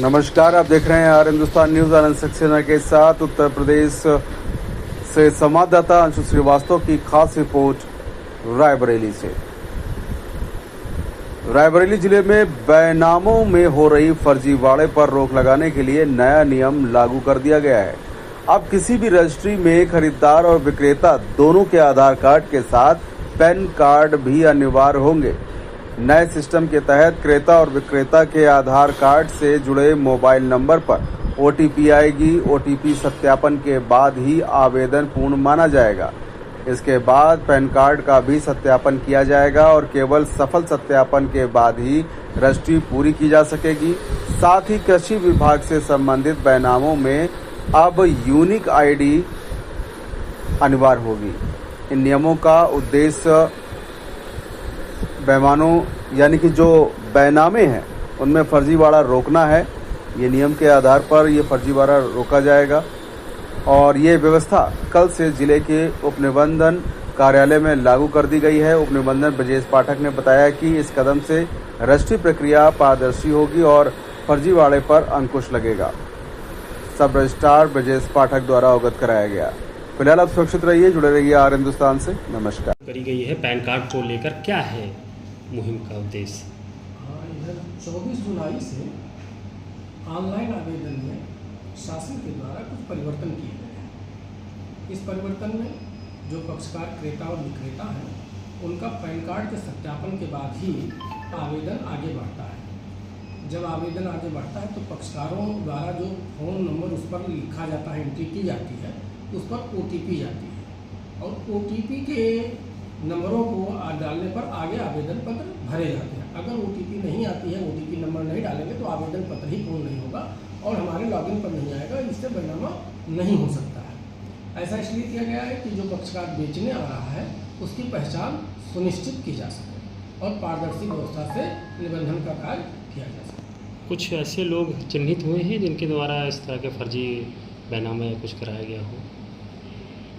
नमस्कार, आप देख रहे हैं आर हिंदुस्तान न्यूज। आनंद सक्सेना के साथ उत्तर प्रदेश से संवाददाता अंशु श्रीवास्तव की खास रिपोर्ट रायबरेली से। रायबरेली जिले में बैनामों में हो रही फर्जीवाड़े पर रोक लगाने के लिए नया नियम लागू कर दिया गया है। अब किसी भी रजिस्ट्री में खरीदार और विक्रेता दोनों के आधार कार्ड के साथ पैन कार्ड भी अनिवार्य होंगे। नए सिस्टम के तहत क्रेता और विक्रेता के आधार कार्ड से जुड़े मोबाइल नंबर पर ओटीपी आएगी। ओटीपी सत्यापन के बाद ही आवेदन पूर्ण माना जाएगा। इसके बाद पैन कार्ड का भी सत्यापन किया जाएगा और केवल सफल सत्यापन के बाद ही रजिस्ट्री पूरी की जा सकेगी। साथ ही कृषि विभाग से संबंधित बैनामों में अब यूनिक आईडी अनिवार्य होगी। इन नियमों का उद्देश्य बेईमानों यानी कि जो बैनामे हैं उनमें फर्जीवाड़ा रोकना है। ये नियम के आधार पर ये फर्जीवाड़ा रोका जाएगा और ये व्यवस्था कल से जिले के उपनिबंधन कार्यालय में लागू कर दी गई है। उपनिबंधन ब्रजेश पाठक ने बताया कि इस कदम से रजिस्ट्री प्रक्रिया पारदर्शी होगी और फर्जीवाड़े पर अंकुश लगेगा। सब रजिस्ट्रार ब्रजेश पाठक द्वारा अवगत कराया गया। फिलहाल आप सुरक्षित रहिए, जुड़े रहिए आर हिंदुस्तान से। नमस्कार। करी गई है पैन कार्ड को लेकर, क्या है मुहिम का उद्देश्य? हाँ, इधर 24 जुलाई से ऑनलाइन आवेदन में शासन के द्वारा कुछ परिवर्तन किए गए हैं। इस परिवर्तन में जो पक्षकार क्रेता और विक्रेता हैं उनका पैन कार्ड के सत्यापन के बाद ही आवेदन आगे बढ़ता है। जब आवेदन आगे बढ़ता है तो पक्षकारों द्वारा जो फ़ोन नंबर उस पर लिखा जाता है, एंट्री की जाती है, उस पर ओटीपी जाती है और ओटीपी के नंबरों को डालने पर आगे आवेदन पत्र भरे जाते हैं। अगर ओटीपी नहीं आती है, ओटीपी नंबर नहीं डालेंगे तो आवेदन पत्र ही पूर्ण नहीं होगा और हमारे लॉगिन पर नहीं आएगा। इससे बैनामा नहीं हो सकता है। ऐसा इसलिए किया गया है कि जो पक्षकार बेचने आ रहा है उसकी पहचान सुनिश्चित की जा सके और पारदर्शी व्यवस्था से निबंधन का कार्य किया जा सके। कुछ ऐसे लोग चिन्हित हुए हैं जिनके द्वारा इस तरह के फर्जी बैनामे कुछ कराया गया हो?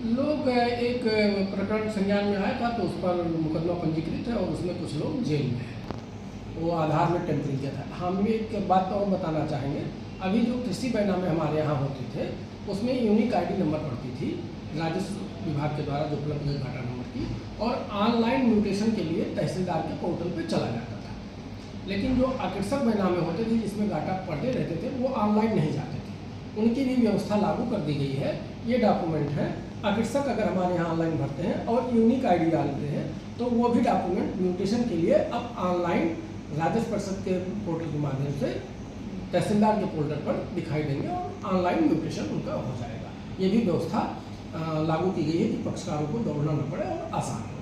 लोग एक प्रकरण संज्ञान में आया था तो उस पर मुकदमा पंजीकृत है और उसमें कुछ लोग जेल में हैं। वो आधार में टेम्परिंग किया था। हम एक बात और बताना चाहेंगे, अभी जो कृषि बैनामे हमारे यहाँ होते थे उसमें यूनिक आईडी नंबर पड़ती थी राजस्व विभाग के द्वारा जो उपलब्ध है घाटा नंबर की, और ऑनलाइन म्यूटेशन के लिए तहसीलदार के पोर्टल पर चला जाता था। लेकिन जो आकर्षक बैनामे होते थे जिसमें घाटा पड़े रहते थे वो ऑनलाइन नहीं जाते थे। उनकी भी व्यवस्था लागू कर दी गई है। ये डॉक्यूमेंट है। आकर्षक अगर हमारे यहाँ ऑनलाइन भरते हैं और यूनिक आईडी डालते हैं तो वो भी डॉक्यूमेंट म्यूटेशन के लिए अब ऑनलाइन राजस्व परिषद के पोर्टल के माध्यम से तहसीलदार के पोर्टल पर दिखाई देंगे और ऑनलाइन म्यूटेशन उनका हो जाएगा। ये भी व्यवस्था लागू की गई है कि पक्षकारों को दौड़ना न पड़े और आसान हो।